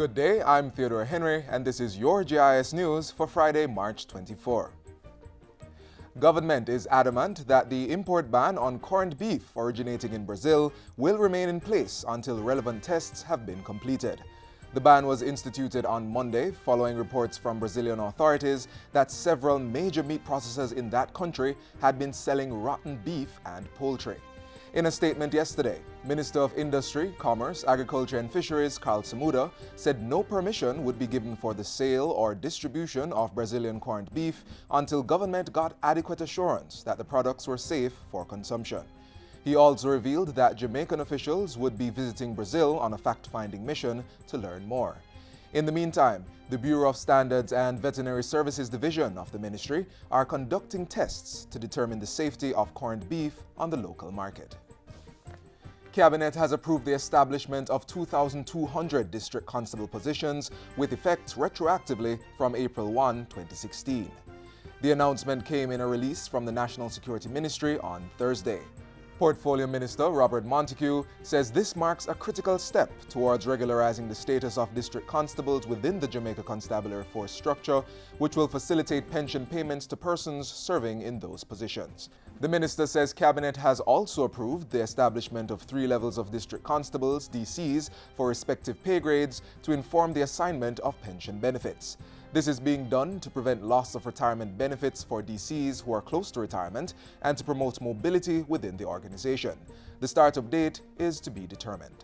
Good day, I'm Theodore Henry, and this is your JIS News for Friday, March 24. Government is adamant that the import ban on corned beef originating in Brazil will remain in place until relevant tests have been completed. The ban was instituted on Monday following reports from Brazilian authorities that several major meat processors in that country had been selling rotten beef and poultry. In a statement yesterday, Minister of Industry, Commerce, Agriculture and Fisheries Carl Samuda said no permission would be given for the sale or distribution of Brazilian corned beef until government got adequate assurance that the products were safe for consumption. He also revealed that Jamaican officials would be visiting Brazil on a fact-finding mission to learn more. In the meantime, the Bureau of Standards and Veterinary Services Division of the ministry are conducting tests to determine the safety of corned beef on the local market. Cabinet has approved the establishment of 2,200 district constable positions with effect retroactively from April 1, 2016. The announcement came in a release from the National Security Ministry on Thursday. Portfolio Minister Robert Montego says this marks a critical step towards regularizing the status of district constables within the Jamaica Constabulary Force structure, which will facilitate pension payments to persons serving in those positions. The minister says Cabinet has also approved the establishment of 3 levels of district constables, DCs, for respective pay grades to inform the assignment of pension benefits. This is being done to prevent loss of retirement benefits for DCs who are close to retirement and to promote mobility within the organization. The startup date is to be determined.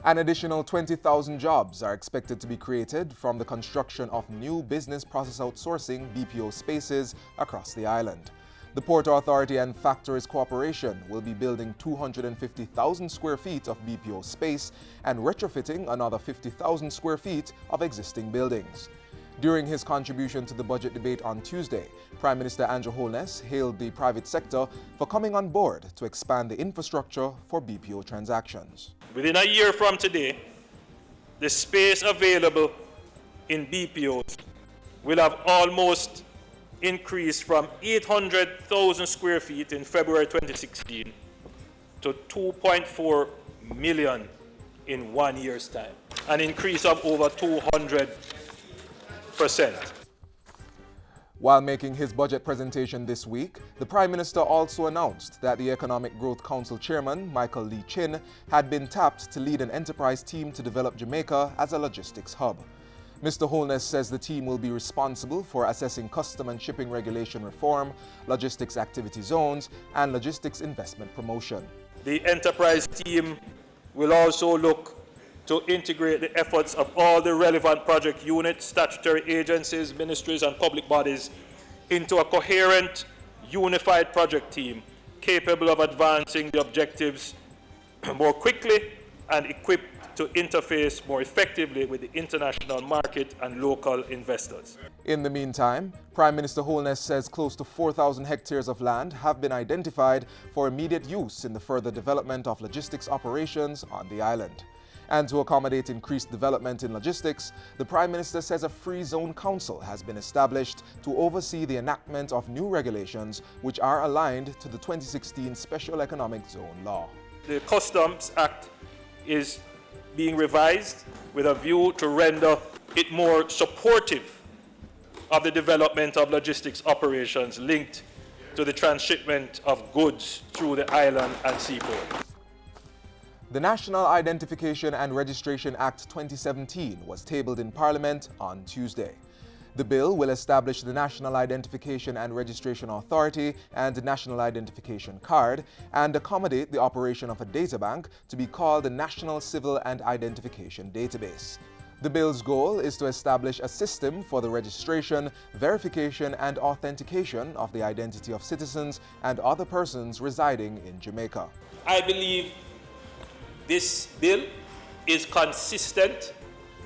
An additional 20,000 jobs are expected to be created from the construction of new business process outsourcing BPO spaces across the island. The Port Authority and Factories Corporation will be building 250,000 square feet of BPO space and retrofitting another 50,000 square feet of existing buildings. During his contribution to the budget debate on Tuesday, Prime Minister Andrew Holness hailed the private sector for coming on board to expand the infrastructure for BPO transactions. Within a year from today, the space available in BPOs will have almost increased from 800,000 square feet in February 2016 to 2.4 million in 1 year's time, an increase of over 200%. While making his budget presentation this week, the Prime Minister also announced that the Economic Growth Council Chairman, Michael Lee Chin, had been tapped to lead an enterprise team to develop Jamaica as a logistics hub. Mr. Holness says the team will be responsible for assessing custom and shipping regulation reform, logistics activity zones, and logistics investment promotion. The enterprise team will also look to integrate the efforts of all the relevant project units, statutory agencies, ministries, and public bodies into a coherent, unified project team capable of advancing the objectives more quickly and equipped to interface more effectively with the international market and local investors. In the meantime, Prime Minister Holness says close to 4,000 hectares of land have been identified for immediate use in the further development of logistics operations on the island. And to accommodate increased development in logistics, the Prime Minister says a Free Zone Council has been established to oversee the enactment of new regulations which are aligned to the 2016 Special Economic Zone law. The Customs Act is being revised with a view to render it more supportive of the development of logistics operations linked to the transshipment of goods through the island and seaport. The National Identification and Registration Act 2017 was tabled in Parliament on Tuesday. The bill will establish the National Identification and Registration Authority and the National Identification Card and accommodate the operation of a databank to be called the National Civil and Identification Database. The bill's goal is to establish a system for the registration, verification, and authentication of the identity of citizens and other persons residing in Jamaica. I believe this bill is consistent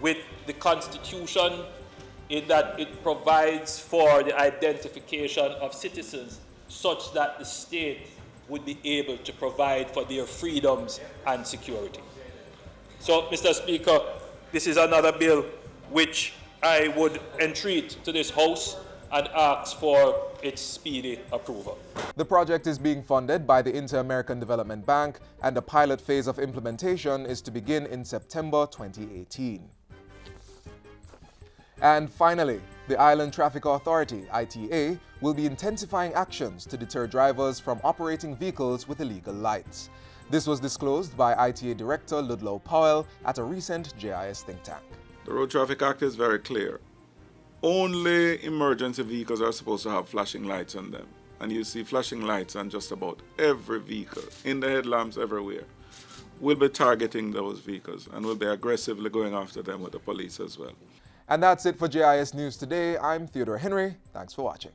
with the Constitution in that it provides for the identification of citizens such that the state would be able to provide for their freedoms and security. So, Mr. Speaker, this is another bill which I would entreat to this House and ask for its speedy approval. The project is being funded by the Inter-American Development Bank, and the pilot phase of implementation is to begin in September 2018. And finally, the Island Traffic Authority, ITA, will be intensifying actions to deter drivers from operating vehicles with illegal lights. This was disclosed by ITA Director Ludlow Powell at a recent JIS think tank. The Road Traffic Act is very clear. Only emergency vehicles are supposed to have flashing lights on them. And you see flashing lights on just about every vehicle, in the headlamps everywhere. We'll be targeting those vehicles and we'll be aggressively going after them with the police as well. And that's it for JIS News today. I'm Theodore Henry. Thanks for watching.